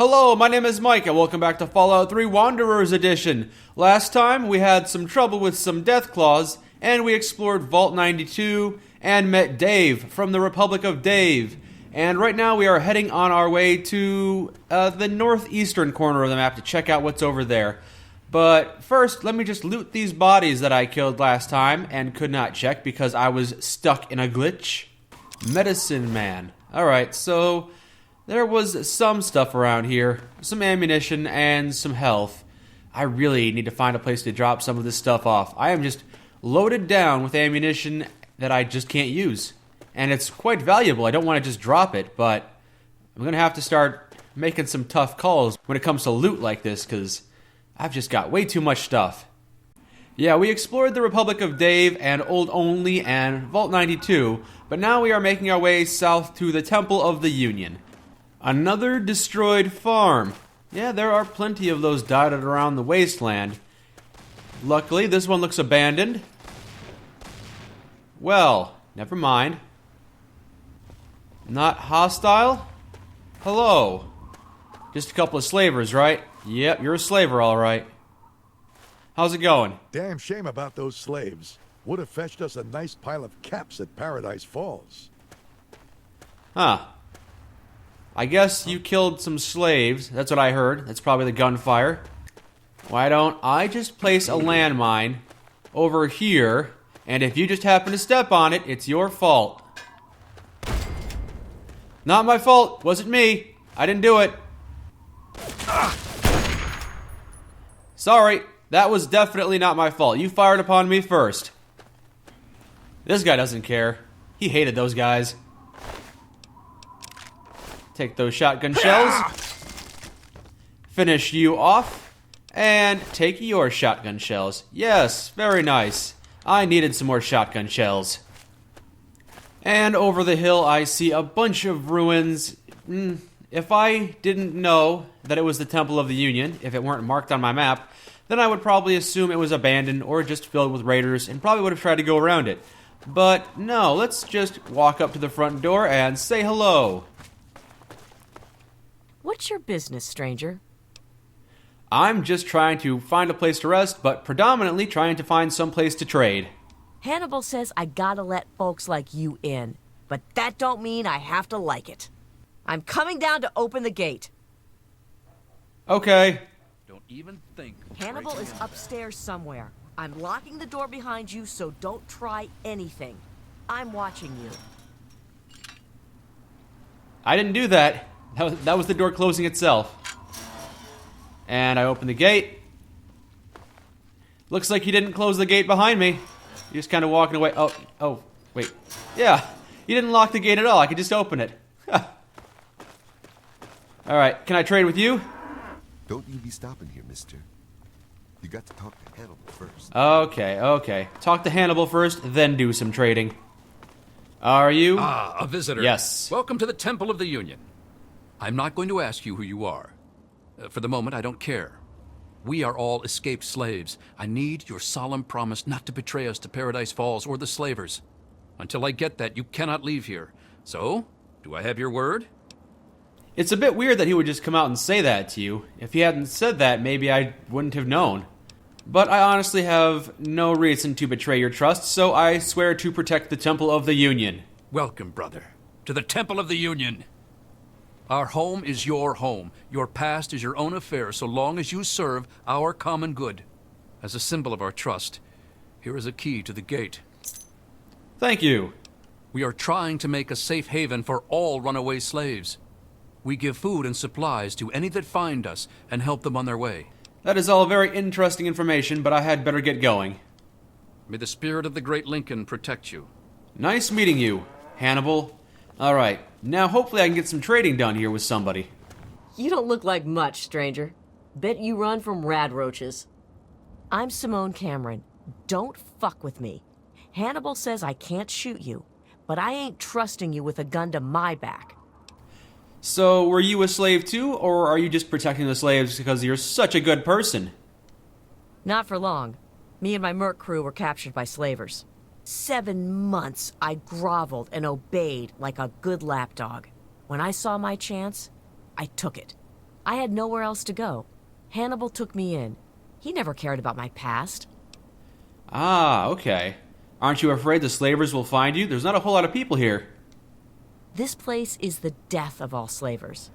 Hello, my name is Mike, and welcome back to Fallout 3 Wanderers Edition. Last time, we had some trouble with some Deathclaws, and we explored Vault 92 and met Dave from the Republic of Dave. And right now, we are heading on our way to the northeastern corner of the map to check out what's over there. But first, let me just loot these bodies that I killed last time and could not check because I was stuck in a glitch. Medicine Man. Alright, so there was some stuff around here. Some ammunition and some health. I really need to find a place to drop some of this stuff off. I am just loaded down with ammunition that I just can't use. And it's quite valuable. I don't want to just drop it, but I'm going to have to start making some tough calls when it comes to loot like this, because I've just got way too much stuff. Yeah, we explored the Republic of Dave and Old Only and Vault 92, but now we are making our way south to the Temple of the Union. Another destroyed farm. Yeah, there are plenty of those dotted around the wasteland. Luckily, this one looks abandoned. Well, never mind. Not hostile? Hello. Just a couple of slavers, right? Yep, you're a slaver, all right. How's it going? Damn shame about those slaves. Would have fetched us a nice pile of caps at Paradise Falls. Huh. I guess you killed some slaves. That's what I heard. That's probably the gunfire. Why don't I just place a landmine over here, and if you just happen to step on it, it's your fault. Not my fault. Wasn't me. I didn't do it. Sorry. That was definitely not my fault. You fired upon me first. This guy doesn't care. He hated those guys. Take those shotgun shells. Finish you off. And take your shotgun shells. Yes, very nice. I needed some more shotgun shells. And over the hill I see a bunch of ruins. If I didn't know that it was the Temple of the Union, if it weren't marked on my map, then I would probably assume it was abandoned or just filled with raiders and probably would have tried to go around it. But no, let's just walk up to the front door and say hello. What's your business, stranger? I'm just trying to find a place to rest, but predominantly trying to find some place to trade. Hannibal says I gotta let folks like you in, but that don't mean I have to like it. I'm coming down to open the gate. Okay. Don't even think. Hannibal is upstairs somewhere. I'm locking the door behind you, so don't try anything. I'm watching you. I didn't do that. That was the door closing itself. And I opened the gate. Looks like you didn't close the gate behind me. You're just kind of walking away. Oh, wait. Yeah, you didn't lock the gate at all. I could just open it. Alright, can I trade with you? Don't you be stopping here, mister. You got to talk to Hannibal first. Okay. Talk to Hannibal first, then do some trading. Are you? Ah, a visitor. Yes. Welcome to the Temple of the Union. I'm not going to ask you who you are. For the moment, I don't care. We are all escaped slaves. I need your solemn promise not to betray us to Paradise Falls or the slavers. Until I get that, you cannot leave here. So, do I have your word? It's a bit weird that he would just come out and say that to you. If he hadn't said that, maybe I wouldn't have known. But I honestly have no reason to betray your trust, so I swear to protect the Temple of the Union. Welcome, brother, to the Temple of the Union. Our home is your home. Your past is your own affair so long as you serve our common good. As a symbol of our trust, here is a key to the gate. Thank you. We are trying to make a safe haven for all runaway slaves. We give food and supplies to any that find us and help them on their way. That is all very interesting information, but I had better get going. May the spirit of the great Lincoln protect you. Nice meeting you, Hannibal. Alright, now hopefully I can get some trading done here with somebody. You don't look like much, stranger. Bet you run from rad roaches. I'm Simone Cameron. Don't fuck with me. Hannibal says I can't shoot you, but I ain't trusting you with a gun to my back. So, were you a slave too, or are you just protecting the slaves because you're such a good person? Not for long. Me and my merc crew were captured by slavers. 7 months I groveled and obeyed like a good lapdog. When I saw my chance, I took it. I had nowhere else to go. Hannibal took me in. He never cared about my past. Ah, okay. Aren't you afraid the slavers will find you? There's not a whole lot of people here. This place is the death of all slavers.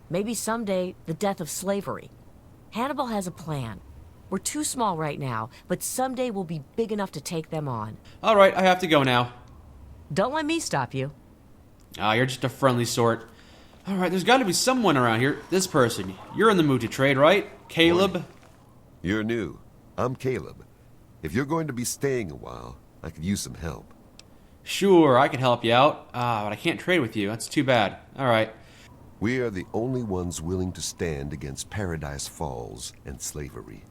Maybe someday, the death of slavery. Hannibal has a plan. We're too small right now, but someday we'll be big enough to take them on. All right, I have to go now. Don't let me stop you. Ah, you're just a friendly sort. All right, there's got to be someone around here. This person. You're in the mood to trade, right? Caleb? You're new. I'm Caleb. If you're going to be staying a while, I could use some help. Sure, I can help you out. Ah, but I can't trade with you. That's too bad. All right. We are the only ones willing to stand against Paradise Falls and slavery.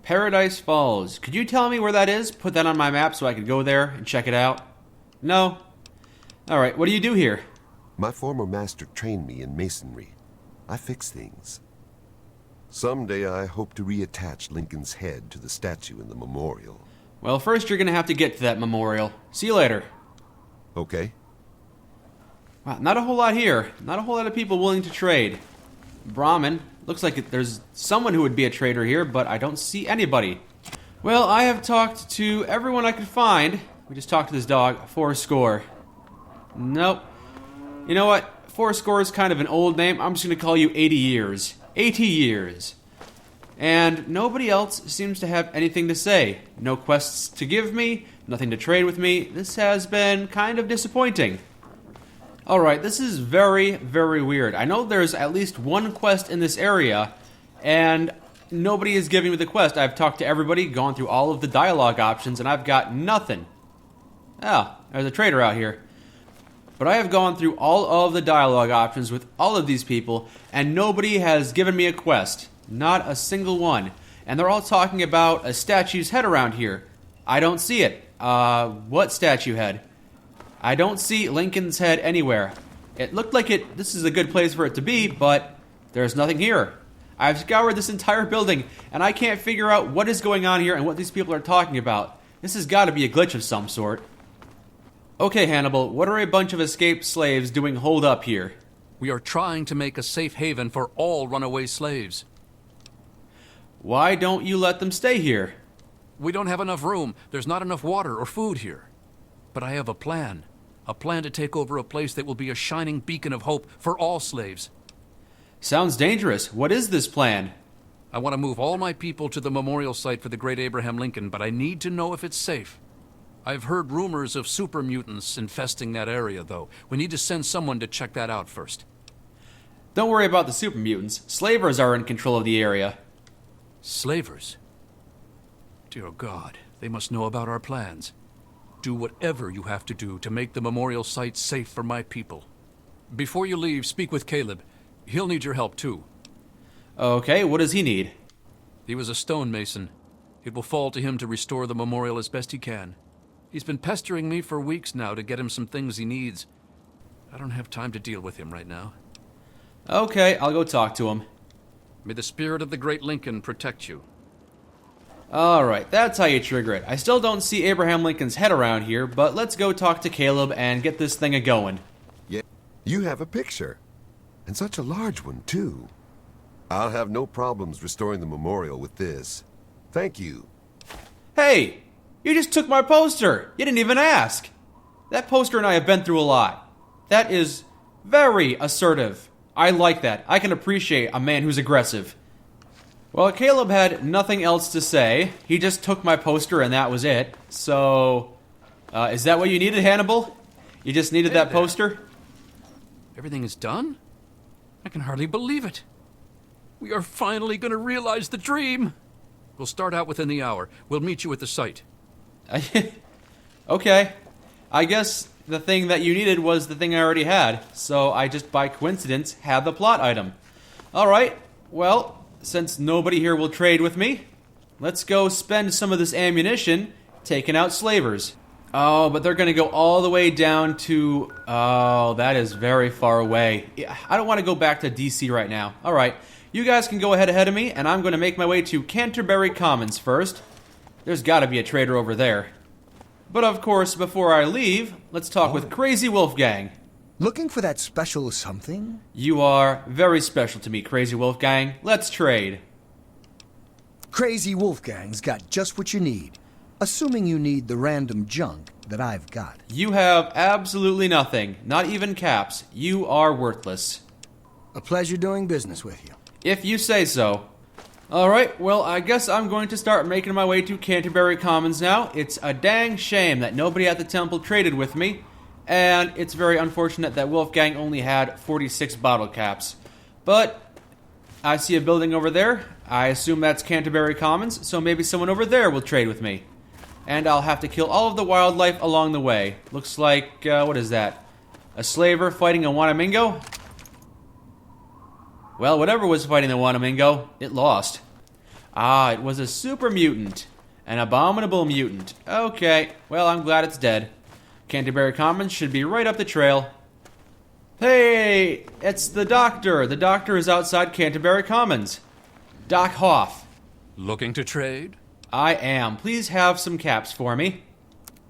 Paradise Falls. Could you tell me where that is? Put that on my map so I could go there and check it out. No? All right, what do you do here? My former master trained me in masonry. I fix things. Someday I hope to reattach Lincoln's head to the statue in the memorial. Well, first you're going to have to get to that memorial. See you later. Okay? Wow, not a whole lot here. Not a whole lot of people willing to trade. Brahmin. Looks like there's someone who would be a trader here, but I don't see anybody. Well, I have talked to everyone I could find. We just talked to this dog. 4 Nope. You know what? 4 is kind of an old name. I'm just going to call you 80 years. 80 years. And nobody else seems to have anything to say. No quests to give me, nothing to trade with me. This has been kind of disappointing. Alright, this is very, very weird. I know there's at least one quest in this area, and nobody is giving me the quest. I've talked to everybody, gone through all of the dialogue options, and I've got nothing. Oh, there's a trader out here. But I have gone through all of the dialogue options with all of these people, and nobody has given me a quest. Not a single one. And they're all talking about a statue's head around here. I don't see it. What statue head? I don't see Lincoln's head anywhere. It looked like this is a good place for it to be, but there's nothing here. I've scoured this entire building, and I can't figure out what is going on here and what these people are talking about. This has got to be a glitch of some sort. Okay, Hannibal, what are a bunch of escaped slaves doing holed up here? We are trying to make a safe haven for all runaway slaves. Why don't you let them stay here? We don't have enough room. There's not enough water or food here. But I have a plan. A plan to take over a place that will be a shining beacon of hope for all slaves. Sounds dangerous. What is this plan? I want to move all my people to the memorial site for the great Abraham Lincoln, but I need to know if it's safe. I've heard rumors of super mutants infesting that area, though. We need to send someone to check that out first. Don't worry about the super mutants. Slavers are in control of the area. Slavers? Dear God, they must know about our plans. Do whatever you have to do to make the memorial site safe for my people. Before you leave, speak with Caleb. He'll need your help, too. Okay, what does he need? He was a stonemason. It will fall to him to restore the memorial as best he can. He's been pestering me for weeks now to get him some things he needs. I don't have time to deal with him right now. Okay, I'll go talk to him. May the spirit of the great Lincoln protect you. Alright, that's how you trigger it. I still don't see Abraham Lincoln's head around here, but let's go talk to Caleb and get this thing a-going. Yeah, you have a picture. And such a large one, too. I'll have no problems restoring the memorial with this. Thank you. Hey! You just took my poster! You didn't even ask! That poster and I have been through a lot. That is very assertive. I like that. I can appreciate a man who's aggressive. Well, Caleb had nothing else to say. He just took my poster and that was it. So, is that what you needed, Hannibal? You just needed that poster? Everything is done? I can hardly believe it. We are finally going to realize the dream. We'll start out within the hour. We'll meet you at the site. Okay. I guess the thing that you needed was the thing I already had. So I just, by coincidence, had the plot item. Alright, well, since nobody here will trade with me, let's go spend some of this ammunition taking out slavers. Oh, but they're going to go all the way down to... Oh, that is very far away. I don't want to go back to DC right now. All right, you guys can go ahead of me, and I'm going to make my way to Canterbury Commons first. There's got to be a trader over there. But of course, before I leave, let's talk with Crazy Wolfgang. Looking for that special something? You are very special to me, Crazy Wolfgang. Let's trade. Crazy Wolfgang's got just what you need. Assuming you need the random junk that I've got. You have absolutely nothing. Not even caps. You are worthless. A pleasure doing business with you. If you say so. Alright, well, I guess I'm going to start making my way to Canterbury Commons now. It's a dang shame that nobody at the temple traded with me, and it's very unfortunate that Wolfgang only had 46 bottle caps. But I see a building over there. I assume that's Canterbury Commons, so maybe someone over there will trade with me. And I'll have to kill all of the wildlife along the way. Looks like, what is that? A slaver fighting a Wanamingo? Well, whatever was fighting the Wanamingo, it lost. Ah, it was a super mutant. An abominable mutant. Okay, well, I'm glad it's dead. Canterbury Commons should be right up the trail. Hey, it's the doctor. The doctor is outside Canterbury Commons. Doc Hoff. Looking to trade? I am. Please have some caps for me.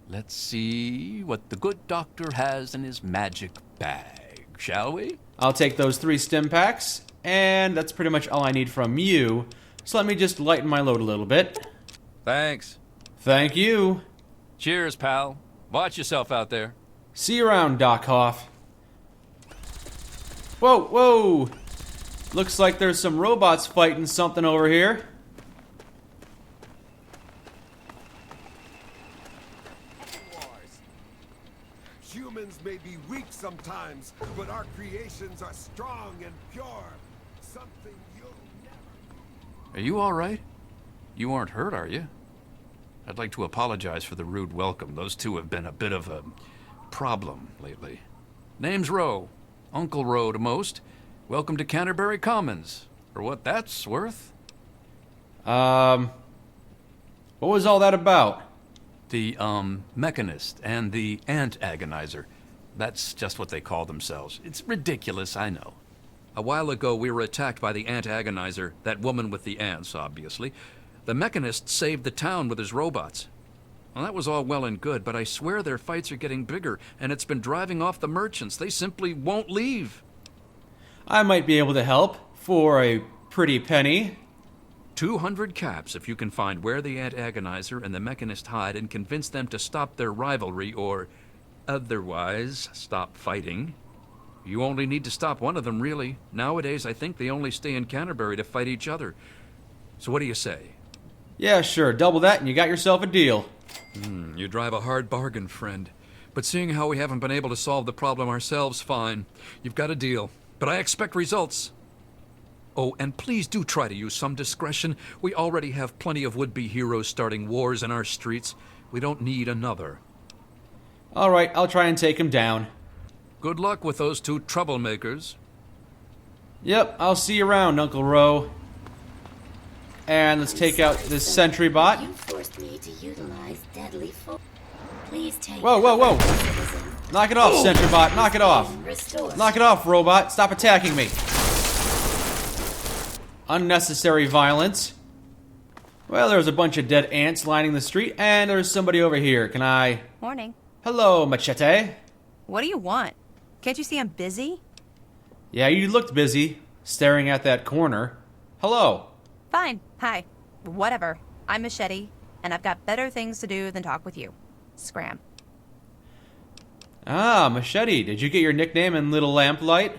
Let's see what the good doctor has in his magic bag, shall we? I'll take those 3 stim packs, and that's pretty much all I need from you. So let me just lighten my load a little bit. Thanks. Thank you. Cheers, pal. Watch yourself out there. See you around, Doc Hoff. Whoa, whoa! Looks like there's some robots fighting something over here. Humans may be weak sometimes, but our creations are strong and pure. Something you'll never... Are you all right? You aren't hurt, are you? I'd like to apologize for the rude welcome. Those two have been a bit of a problem lately. Name's Rowe. Uncle Rowe to most. Welcome to Canterbury Commons. For what that's worth. What was all that about? The, Mechanist and the AntAgonizer. That's just what they call themselves. It's ridiculous, I know. A while ago, we were attacked by the AntAgonizer, that woman with the ants, obviously. The Mechanist saved the town with his robots. Well, that was all well and good, but I swear their fights are getting bigger, and it's been driving off the merchants. They simply won't leave. I might be able to help, for a pretty penny. 200 caps if you can find where the AntAgonizer and the Mechanist hide and convince them to stop their rivalry or otherwise stop fighting. You only need to stop one of them, really. Nowadays, I think they only stay in Canterbury to fight each other. So what do you say? Yeah, sure, double that and you got yourself a deal. You drive a hard bargain, friend. But seeing how we haven't been able to solve the problem ourselves, fine. You've got a deal. But I expect results. Oh, and please do try to use some discretion. We already have plenty of would-be heroes starting wars in our streets. We don't need another. Alright, I'll try and take him down. Good luck with those two troublemakers. Yep, I'll see you around, Uncle Rowe. And let's take out this sentry bot. You forced me to utilize deadly force. Please take... Whoa, whoa, whoa! Knock it off, sentry bot, knock it off! Knock it off, robot, stop attacking me! Unnecessary violence. Well, there's a bunch of dead ants lining the street, and there's somebody over here. Can I... Morning. Hello, Machete. What do you want? Can't you see I'm busy? Yeah, you looked busy, staring at that corner. Hello. Fine. Hi. Whatever. I'm Machete, and I've got better things to do than talk with you. Scram. Ah, Machete. Did you get your nickname in Little Lamplight?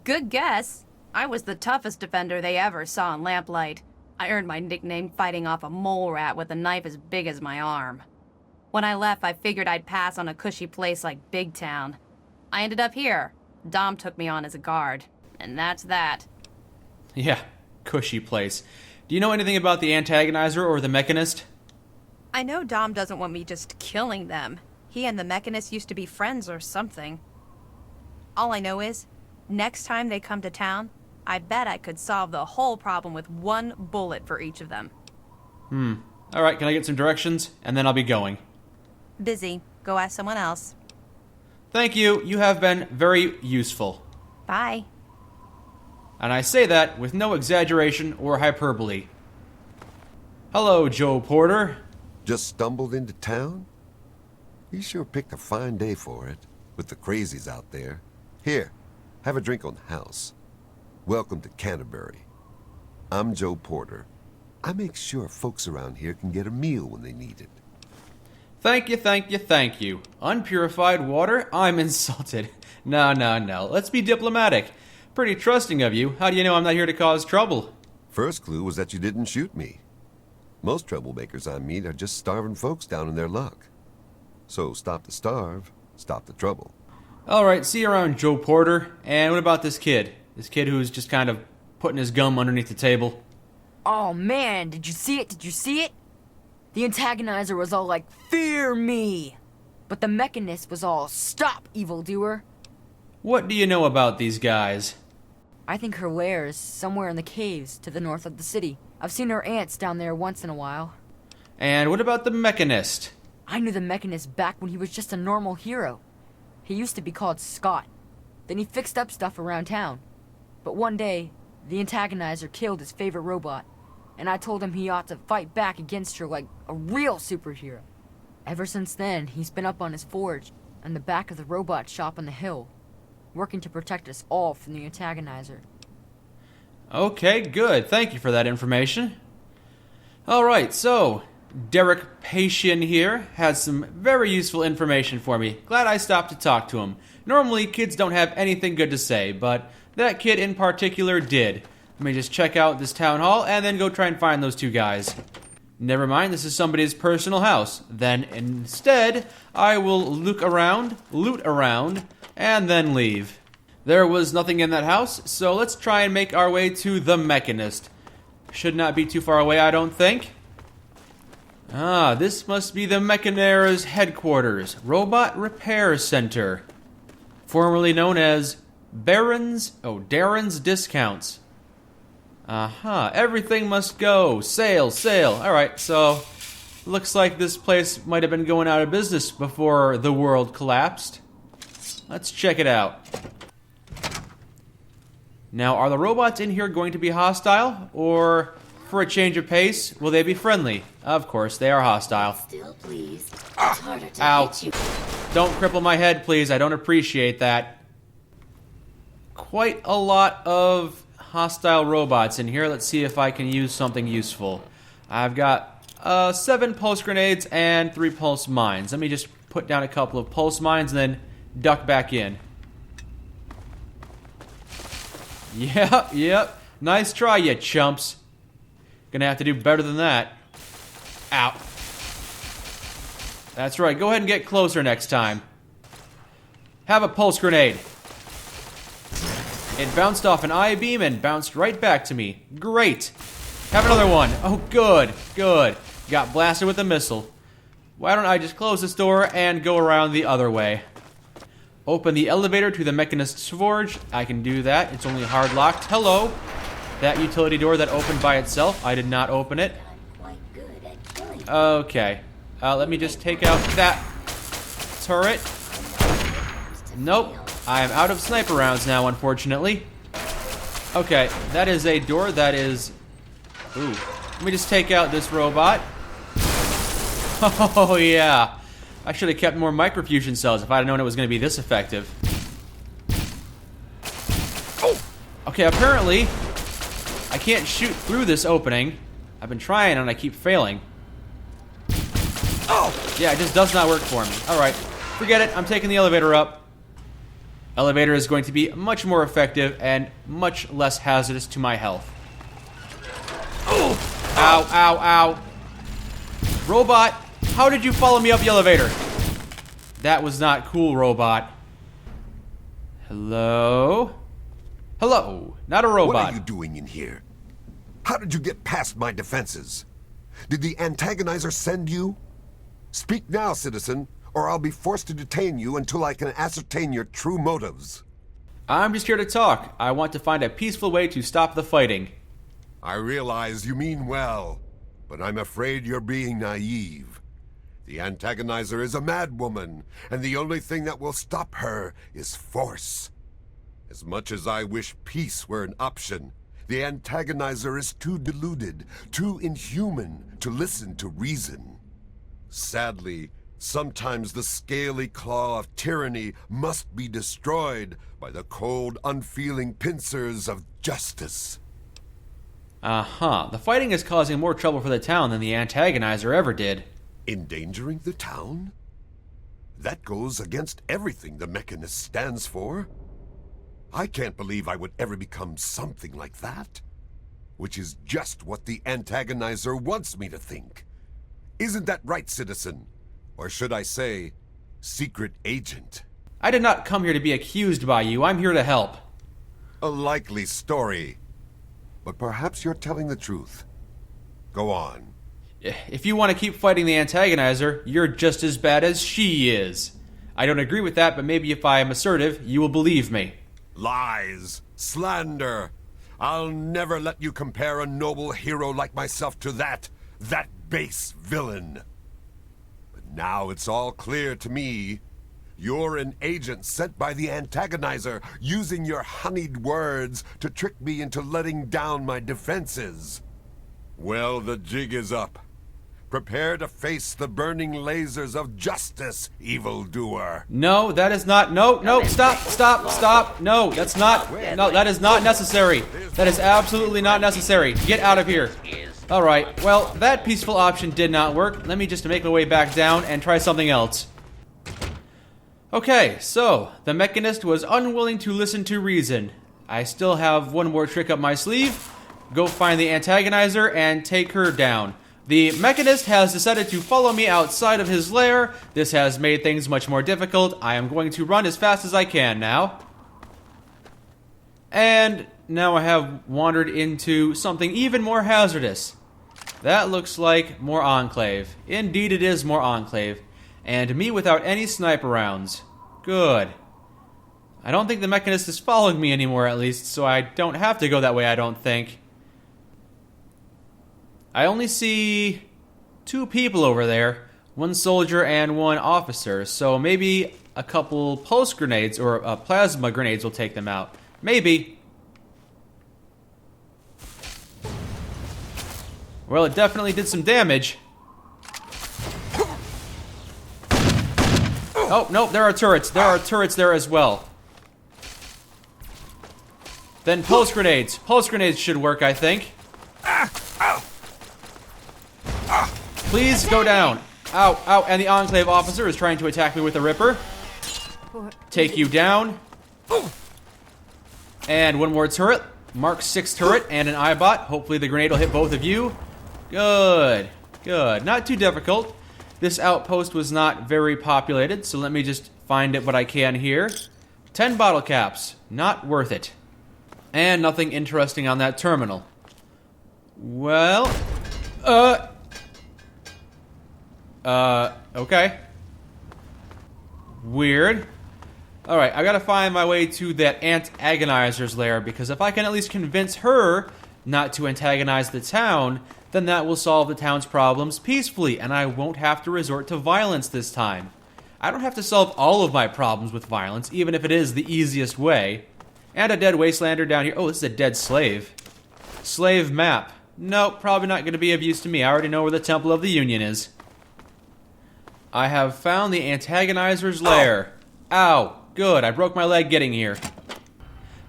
Good guess. I was the toughest defender they ever saw in Lamplight. I earned my nickname fighting off a mole rat with a knife as big as my arm. When I left, I figured I'd pass on a cushy place like Big Town. I ended up here. Dom took me on as a guard. And that's that. Yeah, cushy place. Do you know anything about the Antagonizer or the Mechanist? I know Dom doesn't want me just killing them. He and the Mechanist used to be friends or something. All I know is, next time they come to town, I bet I could solve the whole problem with one bullet for each of them. Alright, can I get some directions? And then I'll be going. Busy. Go ask someone else. Thank you. You have been very useful. Bye. And I say that with no exaggeration or hyperbole. Hello, Joe Porter. Just stumbled into town? You sure picked a fine day for it, with the crazies out there. Here, have a drink on the house. Welcome to Canterbury. I'm Joe Porter. I make sure folks around here can get a meal when they need it. Thank you, thank you, thank you. Unpurified water? I'm insulted. No. Let's be diplomatic. Pretty trusting of you. How do you know I'm not here to cause trouble? First clue was that you didn't shoot me. Most troublemakers I meet are just starving folks down in their luck. So stop the starve, stop the trouble. Alright, see you around, Joe Porter. And what about this kid? This kid who's just kind of putting his gum underneath the table. Oh man, did you see it? Did you see it? The Antagonizer was all like, "Fear me!" But the Mechanist was all, "Stop, evildoer!" What do you know about these guys? I think her lair is somewhere in the caves to the north of the city. I've seen her aunts down there once in a while. And what about the Mechanist? I knew the Mechanist back when he was just a normal hero. He used to be called Scott. Then he fixed up stuff around town. But one day, the Antagonizer killed his favorite robot, and I told him he ought to fight back against her like a real superhero. Ever since then, he's been up on his forge and the back of the robot shop on the hill, working to protect us all from the Antagonizer. Okay, good. Thank you for that information. Alright, so Derek Patian here has some very useful information for me. Glad I stopped to talk to him. Normally, kids don't have anything good to say, but that kid in particular did. Let me just check out this town hall and then go try and find those two guys. Never mind, this is somebody's personal house. Then instead, I will loot around, and then leave. There was nothing in that house, so let's try and make our way to the Mechanist. Should not be too far away, I don't think. Ah, this must be the Mechanair's headquarters, Robot Repair Center. Formerly known as Darren's Discounts. Aha, everything must go. Sale. Alright, so looks like this place might have been going out of business before the world collapsed. Let's check it out. Now, are the robots in here going to be hostile? Or, for a change of pace, will they be friendly? Of course, they are hostile. Still, please. It's harder to Ow. hit you. Don't cripple my head, please. I don't appreciate that. Quite a lot of hostile robots in here. Let's see if I can use something useful. I've got 7 pulse grenades and 3 pulse mines. Let me just put down a couple of pulse mines and then duck back in. Yep. Nice try, you chumps. Gonna have to do better than that. Ow. That's right, go ahead and get closer next time. Have a pulse grenade. It bounced off an I-beam and bounced right back to me. Great. Have another one. Oh, good. Got blasted with a missile. Why don't I just close this door and go around the other way? Open the elevator to the Mechanist's forge. I can do that. It's only hard locked. Hello. That utility door that opened by itself. I did not open it. I'm quite good at killing. Okay. Let me just take out that turret. Nope. I am out of sniper rounds now, unfortunately. Okay, that is a door that is... Ooh. Let me just take out this robot. Oh, yeah. I should have kept more microfusion cells if I had known it was going to be this effective. Okay, apparently, I can't shoot through this opening. I've been trying and I keep failing. Yeah, it just does not work for me. Alright, forget it. I'm taking the elevator up. Elevator is going to be much more effective and much less hazardous to my health. Ow. Robot, how did you follow me up the elevator? That was not cool, robot. Hello? Not a robot. What are you doing in here? How did you get past my defenses? Did the Antagonizer send you? Speak now, citizen, or I'll be forced to detain you until I can ascertain your true motives. I'm just here to talk. I want to find a peaceful way to stop the fighting. I realize you mean well, but I'm afraid you're being naive. The Antagonizer is a madwoman, and the only thing that will stop her is force. As much as I wish peace were an option, the Antagonizer is too deluded, too inhuman to listen to reason. Sadly, Sometimes the scaly claw of tyranny must be destroyed by the cold, unfeeling pincers of justice. Uh-huh. The fighting is causing more trouble for the town than the Antagonizer ever did. Endangering the town? That goes against everything the Mechanist stands for. I can't believe I would ever become something like that. Which is just what the Antagonizer wants me to think. Isn't that right, citizen? Or should I say, secret agent? I did not come here to be accused by you. I'm here to help. A likely story. But perhaps you're telling the truth. Go on. If you want to keep fighting the Antagonizer, you're just as bad as she is. I don't agree with that, but maybe if I am assertive, you will believe me. Lies. Slander. I'll never let you compare a noble hero like myself to that base villain. But now it's all clear to me. You're an agent sent by the Antagonizer, using your honeyed words to trick me into letting down my defenses. Well, the jig is up. Prepare to face the burning lasers of justice, evildoer. No, that is not. No, stop. No, that's not. No, that is not necessary. That is absolutely not necessary. Get out of here. Alright, well, that peaceful option did not work. Let me just make my way back down and try something else. Okay, so, the Mechanist was unwilling to listen to reason. I still have one more trick up my sleeve. Go find the Antagonizer and take her down. The Mechanist has decided to follow me outside of his lair. This has made things much more difficult. I am going to run as fast as I can now. And now I have wandered into something even more hazardous. That looks like more Enclave. Indeed it is more Enclave. And me without any sniper rounds. Good. I don't think the Mechanist is following me anymore, at least, so I don't have to go that way, I don't think. I only see 2 people over there. 1 soldier and 1 officer, so maybe a couple pulse grenades or plasma grenades will take them out. Maybe. Well, it definitely did some damage. Oh, no, there are turrets. There are turrets there as well. Then pulse grenades. Pulse grenades should work, I think. Please go down. Ow, ow, and the Enclave officer is trying to attack me with a Ripper. Take you down. And 1 more turret. Mark 6 turret and an Eyebot. Hopefully the grenade will hit both of you. Good. Good. Not too difficult. This outpost was not very populated, so let me just find it what I can here. 10 bottle caps. Not worth it. And nothing interesting on that terminal. Well, okay. Weird. Alright, I gotta find my way to that Antagonizer's lair, because if I can at least convince her not to antagonize the town, then that will solve the town's problems peacefully, and I won't have to resort to violence this time. I don't have to solve all of my problems with violence, even if it is the easiest way. And a dead wastelander down here. Oh, this is a dead slave. Slave map. Nope, probably not going to be of use to me. I already know where the Temple of the Union is. I have found the Antagonizer's lair. Ow, good, I broke my leg getting here.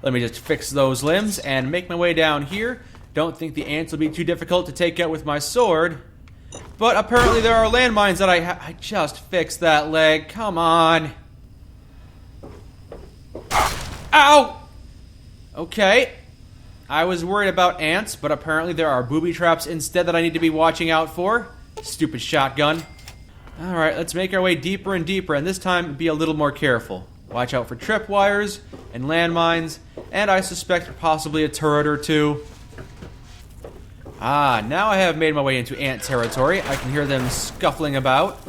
Let me just fix those limbs and make my way down here. Don't think the ants will be too difficult to take out with my sword. But apparently there are landmines that I just fixed that leg. Come on. Ow! Okay. I was worried about ants, but apparently there are booby traps instead that I need to be watching out for. Stupid shotgun. Alright, let's make our way deeper and deeper, and this time be a little more careful. Watch out for tripwires and landmines, and I suspect possibly a turret or 2. Ah, now I have made my way into ant territory. I can hear them scuffling about.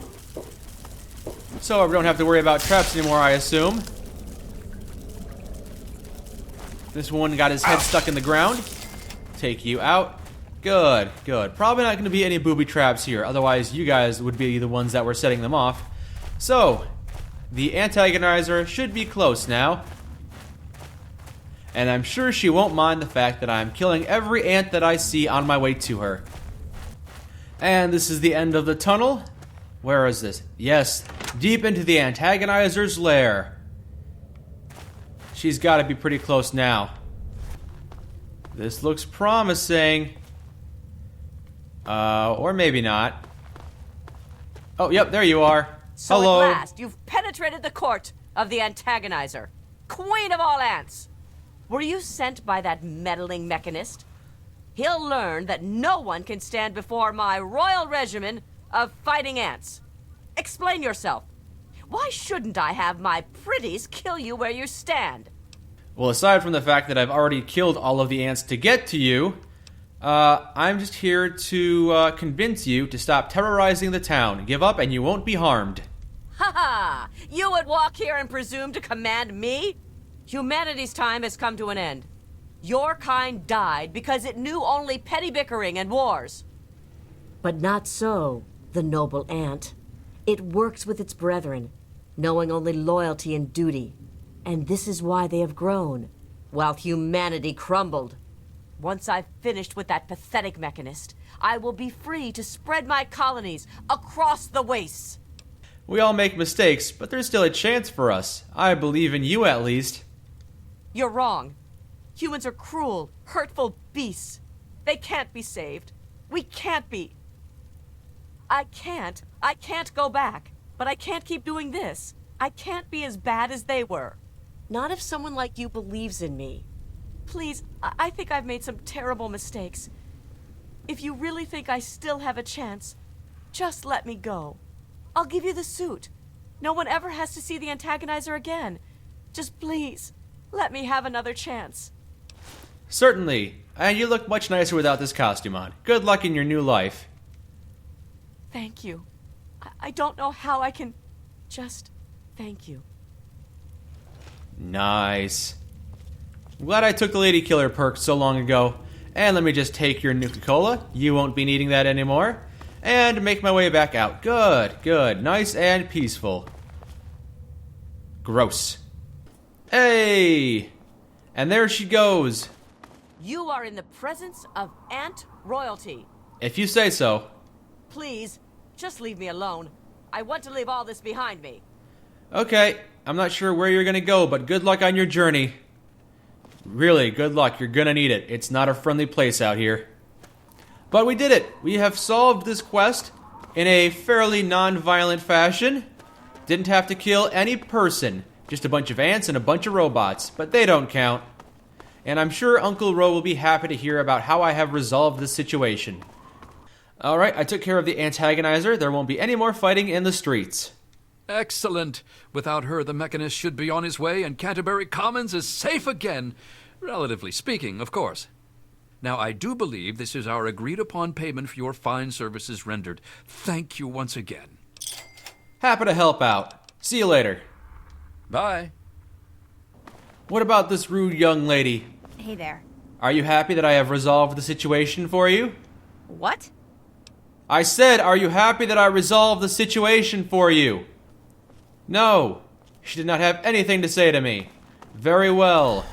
So I don't have to worry about traps anymore, I assume. This one got his head stuck in the ground. Take you out. Good, good. Probably not going to be any booby traps here. Otherwise, you guys would be the ones that were setting them off. So, the Antagonizer should be close now. And I'm sure she won't mind the fact that I'm killing every ant that I see on my way to her. And this is the end of the tunnel. Where is this? Yes, deep into the Antagonizer's lair. She's got to be pretty close now. This looks promising. Or maybe not. Oh, yep, there you are. So Hello. at last, you've penetrated the court of the Antagonizer, queen of all ants. Were you sent by that meddling mechanist? He'll learn that no one can stand before my royal regimen of fighting ants. Explain yourself. Why shouldn't I have my pretties kill you where you stand? Well, aside from the fact that I've already killed all of the ants to get to you, I'm just here to convince you to stop terrorizing the town. Give up and you won't be harmed. Ha ha! You would walk here and presume to command me? Humanity's time has come to an end. Your kind died because it knew only petty bickering and wars. But not so, the noble ant. It works with its brethren, knowing only loyalty and duty. And this is why they have grown, while humanity crumbled. Once I've finished with that pathetic mechanist, I will be free to spread my colonies across the wastes. We all make mistakes, but there's still a chance for us. I believe in you at least. You're wrong. Humans are cruel, hurtful beasts. They can't be saved. We can't be. I can't go back. But I can't keep doing this. I can't be as bad as they were. Not if someone like you believes in me. Please, I think I've made some terrible mistakes. If you really think I still have a chance, just let me go. I'll give you the suit. No one ever has to see the Antagonizer again. Just please, let me have another chance. Certainly. And you look much nicer without this costume on. Good luck in your new life. Thank you. I don't know how I can just thank you. Nice. I'm glad I took the Lady Killer perk so long ago. And let me just take your Nuka-Cola. You won't be needing that anymore. And make my way back out. Good, good. Nice and peaceful. Gross. Hey! And there she goes. You are in the presence of Ant Royalty. If you say so. Please, just leave me alone. I want to leave all this behind me. Okay, I'm not sure where you're gonna go, but good luck on your journey. Really, good luck. You're gonna need it. It's not a friendly place out here. But we did it. We have solved this quest in a fairly non-violent fashion. Didn't have to kill any person. Just a bunch of ants and a bunch of robots. But they don't count. And I'm sure Uncle Ro will be happy to hear about how I have resolved this situation. Alright, I took care of the Antagonizer. There won't be any more fighting in the streets. Excellent. Without her, the Mechanist should be on his way, and Canterbury Commons is safe again. Relatively speaking, of course. Now, I do believe this is our agreed-upon payment for your fine services rendered. Thank you once again. Happy to help out. See you later. Bye. What about this rude young lady? Hey there. Are you happy that I have resolved the situation for you? What? I said, are you happy that I resolved the situation for you? No. She did not have anything to say to me. Very well.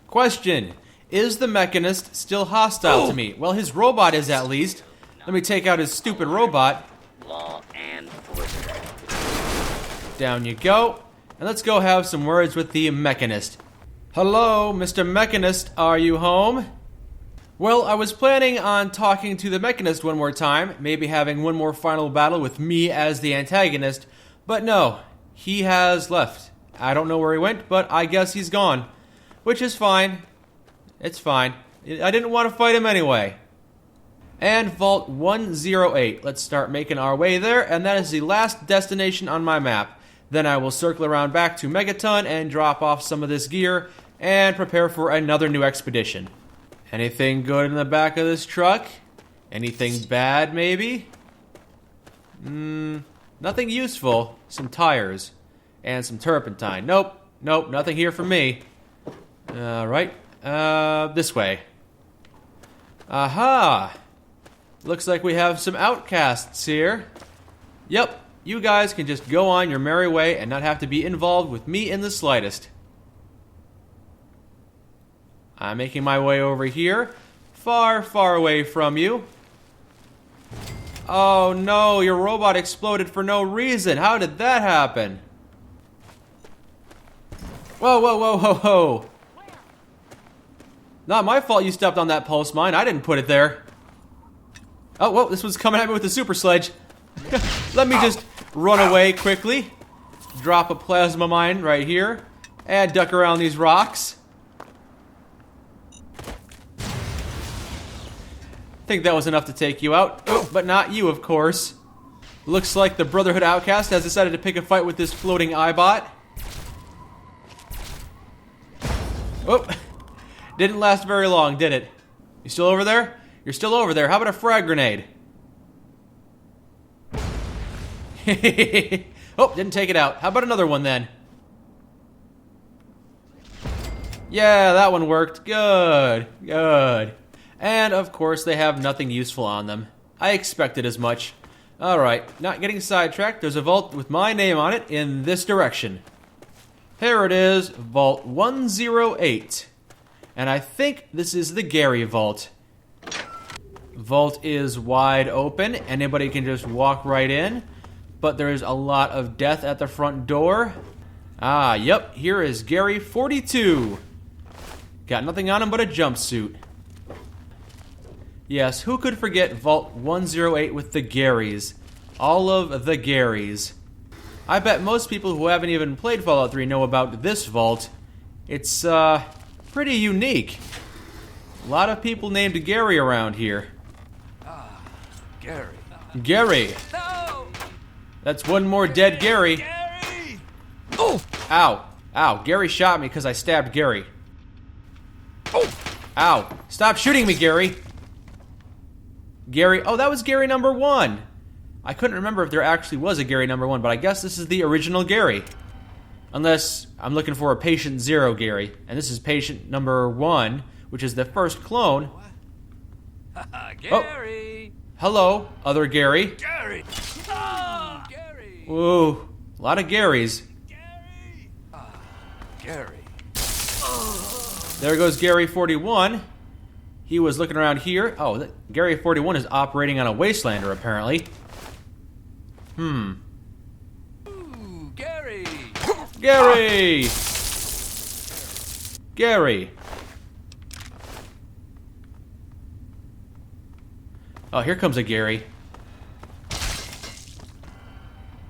Question. Is the Mechanist still hostile to me? Well, his robot is at least. Let me take out his stupid robot. Law and order. Down you go. And let's go have some words with the Mechanist. Hello, Mr. Mechanist, are you home? Well, I was planning on talking to the Mechanist one more time, maybe having one more final battle with me as the antagonist, but no, he has left. I don't know where he went, but I guess he's gone. Which is fine. It's fine. I didn't want to fight him anyway. And Vault 108. Let's start making our way there, and that is the last destination on my map. Then I will circle around back to Megaton and drop off some of this gear and prepare for another new expedition. Anything good in the back of this truck? Anything bad, maybe? Nothing useful. Some tires. And some turpentine. Nope, nothing here for me. Alright, this way. Aha! Looks like we have some outcasts here. Yep, you guys can just go on your merry way and not have to be involved with me in the slightest. I'm making my way over here, far, far away from you. Oh no, your robot exploded for no reason. How did that happen? Whoa, whoa, whoa, whoa, whoa. Not my fault you stepped on that pulse mine. I didn't put it there. Oh, whoa, this one's coming at me with the super sledge. Let me just run away quickly. Drop a plasma mine right here. And duck around these rocks. Think that was enough to take you out. Oh, but not you, of course. Looks like the Brotherhood Outcast has decided to pick a fight with this floating iBot. Oh, didn't last very long, did it? You still over there? You're still over there. How about a frag grenade? Oh, didn't take it out. How about another one then? Yeah, that one worked. Good, good. And, of course, they have nothing useful on them. I expected as much. Alright, not getting sidetracked. There's a vault with my name on it in this direction. Here it is, Vault 108. And I think this is the Gary Vault. Vault is wide open. Anybody can just walk right in. But there's a lot of death at the front door. Ah, yep, here is Gary 42. Got nothing on him but a jumpsuit. Yes, who could forget Vault 108 with the Garys? All of the Garys. I bet most people who haven't even played Fallout 3 know about this vault. It's, pretty unique. A lot of people named Gary around here. Gary. Gary! No! That's one more dead Gary. Gary! Oh! Ow. Ow. Gary shot me because I stabbed Gary. Oh! Ow. Stop shooting me, Gary! Gary, oh, that was Gary number 1. I couldn't remember if there actually was a Gary number 1, but I guess this is the original Gary. Unless I'm looking for a patient 0 Gary, and this is patient number 1, which is the first clone. Gary! Oh. Hello, other Gary. Gary! Oh, Gary! Ooh, a lot of Garys. Gary! Gary. There goes Gary 41. He was looking around here. Oh, Gary 41 is operating on a wastelander, apparently. Ooh, Gary! Gary! Gary! Oh, here comes a Gary.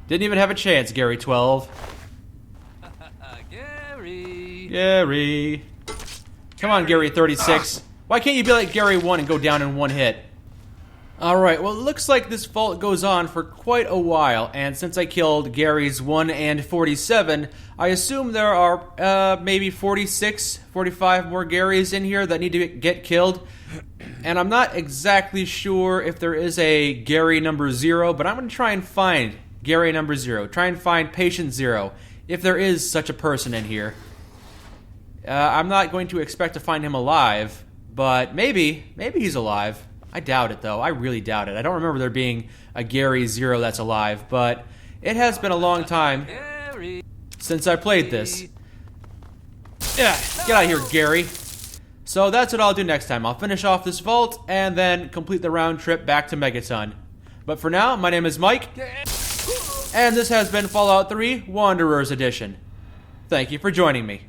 Didn't even have a chance, Gary 12. Gary! Gary! Come on, Gary 36. Why can't you be like Gary 1 and go down in one hit? Alright, well, it looks like this vault goes on for quite a while, and since I killed Gary's 1 and 47, I assume there are maybe 46, 45 more Garys in here that need to get killed. And I'm not exactly sure if there is a Gary number 0, but I'm going to try and find Gary number 0. Try and find patient 0, if there is such a person in here. I'm not going to expect to find him alive, but maybe he's alive. I doubt it, though. I really doubt it. I don't remember there being a Gary 0 that's alive, but it has been a long time since I played this. Yeah, get out of here, Gary. So that's what I'll do next time. I'll finish off this vault and then complete the round trip back to Megaton. But for now, my name is Mike, and this has been Fallout 3 Wanderers Edition. Thank you for joining me.